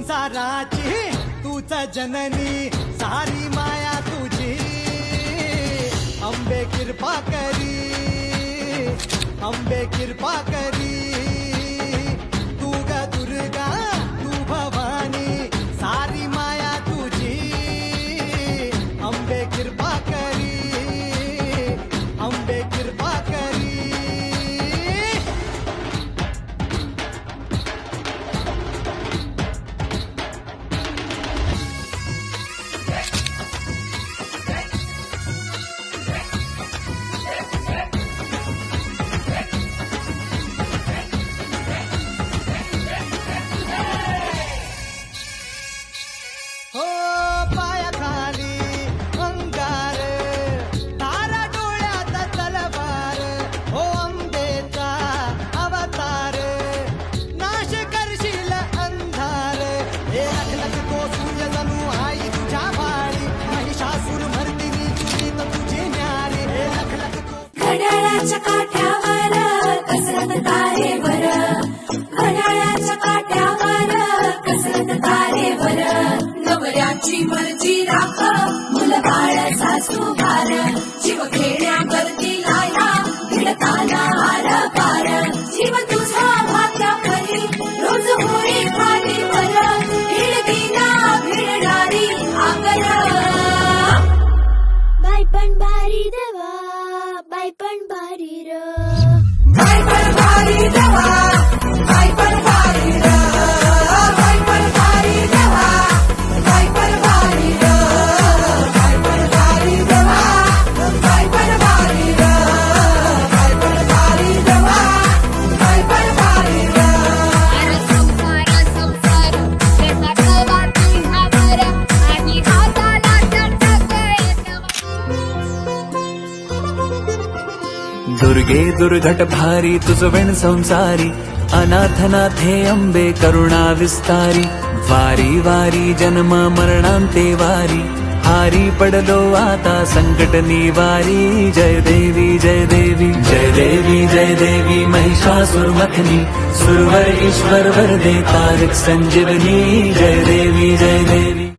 संसाराची तूच जननी सारी माया तुझी अंबे कृपा करी अंबे कृपा करी तू ग दुर्गा तू भवानी सारी माया तुझी अंबे कृपा करी अंबे कृपा करी हो पायाखाली अंगार तारा डोळ्यात तलवार हो अंबेचा अवतार नाश करशील अंधार हे लख लख तो सूर्य जणू आई तुझ्या वाळी महिषासूर मर्दिनी तुझी तर तुझी न्यारी हे लख लख तो घड्याळाच्या काठ्यावर कसरत तारेवर घड्याळाच्या काठ्यावर कसरत तारेवर नवऱ्याची मर्जी राख मुलबाळ सासू भार जीव खेळण्यावरती लाया भिडताना आर पार जीव तुझा भात्या परी रोज होळी खालीवर भिडतीला भिडणारी आगर बाई पण भारी देवा बाई पण भारी र बाई पण भारी देवा बाई पण भारी र बाई पण भारी देवा बाई पण भारी र बाई पण भारी देवा बाई पण भारी र बाई पण भारी देवा बाई पण भारी र संसार त्याचा वाटी हावर आणि हाताला दुर्गे दुर्घट भारी तुझ वेण संसारी अनाथनाथे अंबे करुणा विस्तारी वारी वारी जन्म मरणांते वारी हारी पडलो आता संकट निवारी जय देवी जय देवी जय देवी जय देवी महिषासुरमथनी सुरवर ईश्वर वरदे तारक संजीवनी जय देवी जय देवी